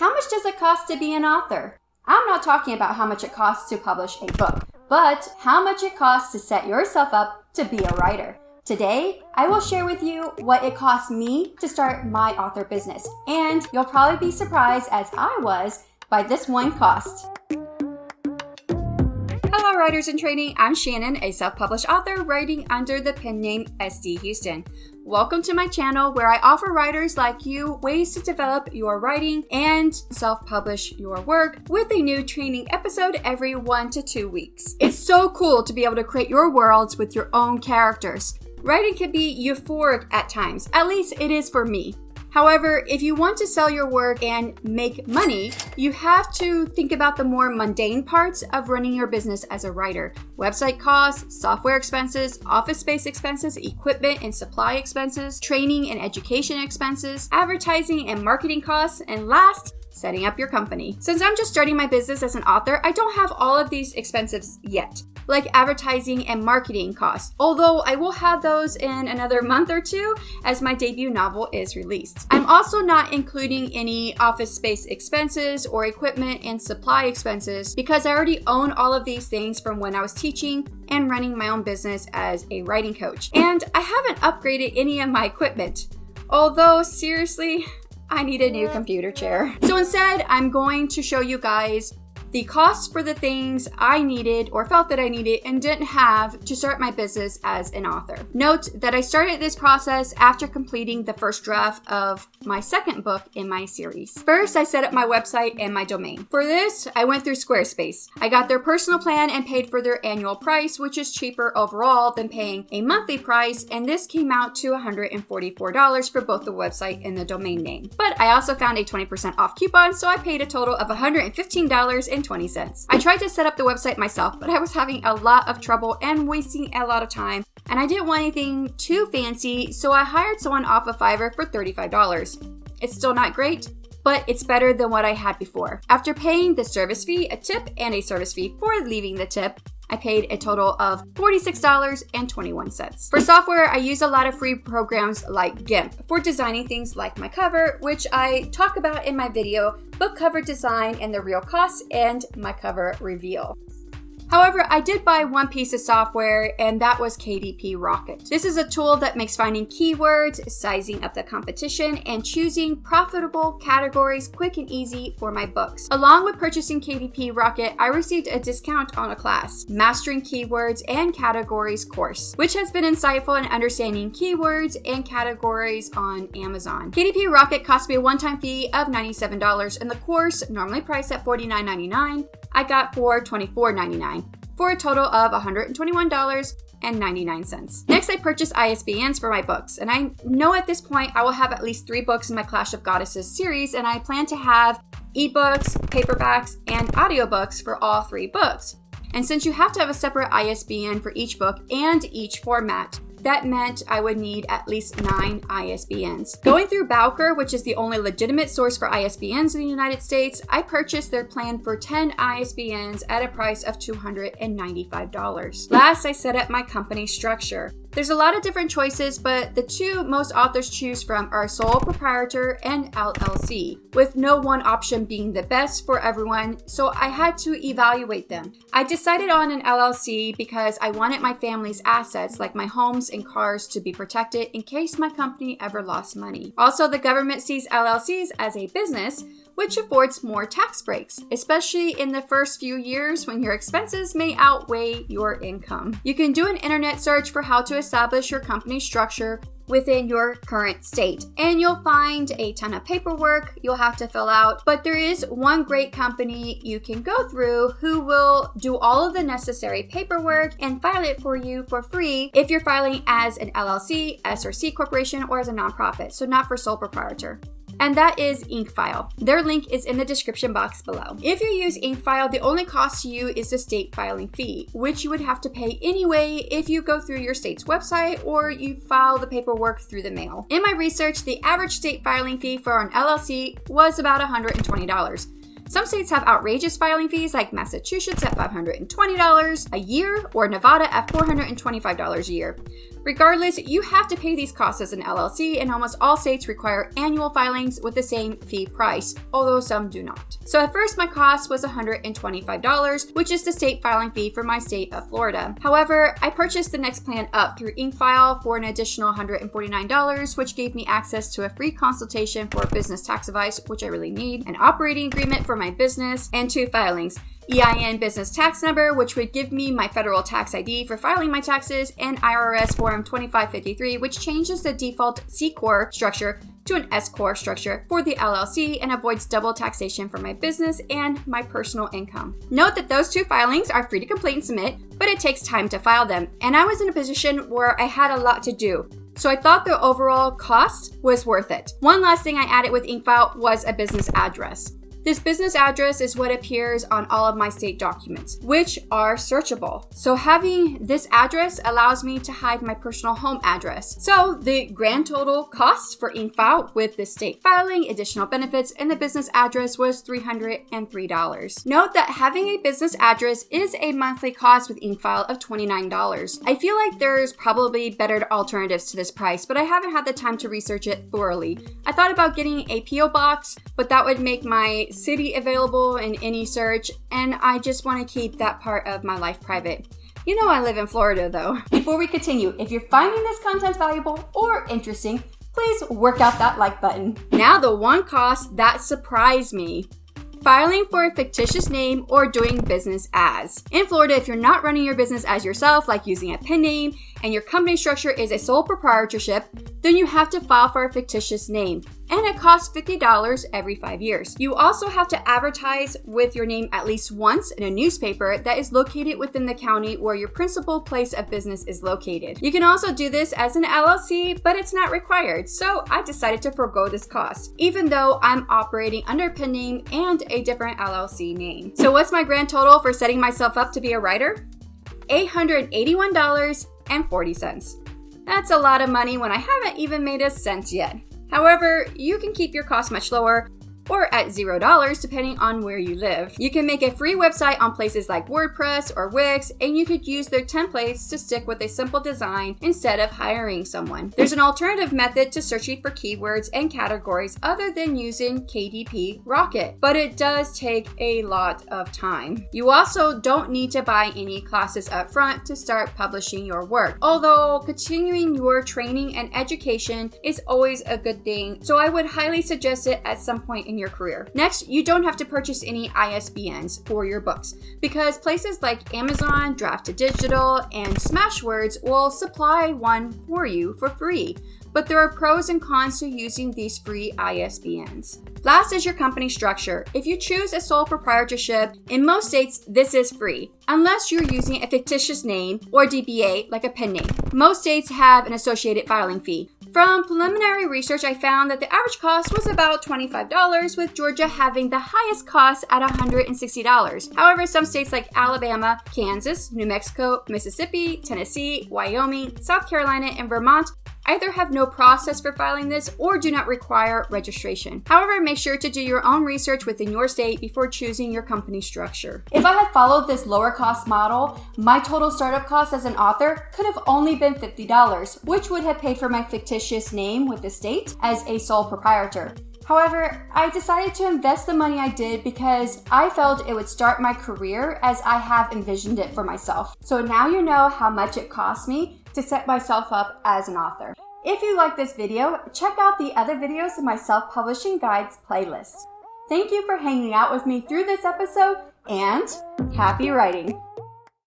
How much does it cost to be an author? I'm not talking about how much it costs to publish a book, but how much it costs to set yourself up to be a writer. Today, I will share with you what it cost me to start my author business, and you'll probably be surprised, as I was, by this one cost. Hello writers in training, I'm Shannon, a self-published author writing under the pen name SD Houston. Welcome to my channel where I offer writers like you ways to develop your writing and self-publish your work with a new training episode every 1 to 2 weeks. It's so cool to be able to create your worlds with your own characters. Writing can be euphoric at times, at least it is for me. However, if you want to sell your work and make money, you have to think about the more mundane parts of running your business as a writer. Website costs, software expenses, office space expenses, equipment and supply expenses, training and education expenses, advertising and marketing costs, and last, setting up your company. Since I'm just starting my business as an author, I don't have all of these expenses yet, like advertising and marketing costs, although I will have those in another month or two as my debut novel is released. I'm also not including any office space expenses or equipment and supply expenses because I already own all of these things from when I was teaching and running my own business as a writing coach. And I haven't upgraded any of my equipment, although seriously, I need a new computer chair. So instead, I'm going to show you guys the costs for the things I needed or felt that I needed and didn't have to start my business as an author. Note that I started this process after completing the first draft of my second book in my series. First, I set up my website and my domain. For this, I went through Squarespace. I got their personal plan and paid for their annual price, which is cheaper overall than paying a monthly price, and this came out to $144 for both the website and the domain name. But I also found a 20% off coupon, so I paid a total of $115.20. I tried to set up the website myself, but I was having a lot of trouble and wasting a lot of time, and I didn't want anything too fancy, so I hired someone off of Fiverr for $35. It's still not great, but it's better than what I had before. After paying the service fee, a tip, and a service fee for leaving the tip, I paid a total of $46.21. For software, I use a lot of free programs like GIMP for designing things like my cover, which I talk about in my video, Book Cover Design and the Real Costs, and my cover reveal. However, I did buy one piece of software, and that was KDP Rocket. This is a tool that makes finding keywords, sizing up the competition, and choosing profitable categories quick and easy for my books. Along with purchasing KDP Rocket, I received a discount on a class, Mastering Keywords and Categories course, which has been insightful in understanding keywords and categories on Amazon. KDP Rocket cost me a one-time fee of $97, and the course, normally priced at $49.99, I got for $24.99, for a total of $121.99. Next, I purchased ISBNs for my books, and I know at this point I will have at least 3 books in my Clash of Goddesses series, and I plan to have ebooks, paperbacks, and audiobooks for all 3 books. And since you have to have a separate ISBN for each book and each format, that meant I would need at least 9 ISBNs. Going through Bowker, which is the only legitimate source for ISBNs in the United States, I purchased their plan for 10 ISBNs at a price of $295. Last, I set up my company structure. There's a lot of different choices, but the 2 most authors choose from are sole proprietor and LLC, with no one option being the best for everyone, so I had to evaluate them. I decided on an LLC because I wanted my family's assets, like my homes and cars, to be protected in case my company ever lost money. Also, the government sees LLCs as a business, which affords more tax breaks, especially in the first few years when your expenses may outweigh your income. You can do an internet search for how to establish your company structure within your current state, and you'll find a ton of paperwork you'll have to fill out, but there is one great company you can go through who will do all of the necessary paperwork and file it for you for free if you're filing as an LLC, S or C corporation, or as a nonprofit, so not for sole proprietor. And that is InkFile. Their link is in the description box below. If you use InkFile, the only cost to you is the state filing fee, which you would have to pay anyway if you go through your state's website or you file the paperwork through the mail. In my research, the average state filing fee for an LLC was about $120. Some states have outrageous filing fees like Massachusetts at $520 a year or Nevada at $425 a year. Regardless, you have to pay these costs as an LLC, and almost all states require annual filings with the same fee price, although some do not. So at first, my cost was $125, which is the state filing fee for my state of Florida. However, I purchased the next plan up through InkFile for an additional $149, which gave me access to a free consultation for business tax advice, which I really need, an operating agreement for my business, and 2 filings. EIN business tax number, which would give me my federal tax ID for filing my taxes, and IRS Form 2553, which changes the default C-Corp structure to an S-Corp structure for the LLC and avoids double taxation for my business and my personal income. Note that those 2 filings are free to complete and submit, but it takes time to file them, and I was in a position where I had a lot to do. So I thought the overall cost was worth it. One last thing I added with InkFile was a business address. This business address is what appears on all of my state documents, which are searchable. So having this address allows me to hide my personal home address. So the grand total cost for InkFile with the state filing, additional benefits, and the business address was $303. Note that having a business address is a monthly cost with InkFile of $29. I feel like there's probably better alternatives to this price, but I haven't had the time to research it thoroughly. I thought about getting a PO box, but that would make my city available in any search, and I just want to keep that part of my life private. You know I live in Florida though. Before we continue, if you're finding this content valuable or interesting, please work out that like button. Now the one cost that surprised me. Filing for a fictitious name or doing business as. In Florida, if you're not running your business as yourself, like using a pen name, and your company structure is a sole proprietorship, then you have to file for a fictitious name, and it costs $50 every 5 years. You also have to advertise with your name at least once in a newspaper that is located within the county where your principal place of business is located. You can also do this as an LLC, but it's not required, so I decided to forego this cost, even though I'm operating under a pen name and a different LLC name. So what's my grand total for setting myself up to be a writer? $881.40. That's a lot of money when I haven't even made a cent yet. However, you can keep your costs much lower or at $0 depending on where you live. You can make a free website on places like WordPress or Wix, and you could use their templates to stick with a simple design instead of hiring someone. There's an alternative method to searching for keywords and categories other than using KDP Rocket, but it does take a lot of time. You also don't need to buy any classes up front to start publishing your work, although continuing your training and education is always a good thing, so I would highly suggest it at some point in your career. Next, you don't have to purchase any ISBNs for your books because places like Amazon, Draft2Digital, and Smashwords will supply one for you for free. But there are pros and cons to using these free ISBNs. Last is your company structure. If you choose a sole proprietorship, in most states, this is free, unless you're using a fictitious name or DBA like a pen name. Most states have an associated filing fee. From preliminary research, I found that the average cost was about $25, with Georgia having the highest cost at $160. However, some states like Alabama, Kansas, New Mexico, Mississippi, Tennessee, Wyoming, South Carolina, and Vermont either have no process for filing this or do not require registration. However, make sure to do your own research within your state before choosing your company structure. If I had followed this lower cost model, my total startup cost as an author could have only been $50, which would have paid for my fictitious name with the state as a sole proprietor. However, I decided to invest the money I did because I felt it would start my career as I have envisioned it for myself. So now you know how much it cost me to set myself up as an author. If you like this video, check out the other videos in my self-publishing guides playlist. Thank you for hanging out with me through this episode, and happy writing!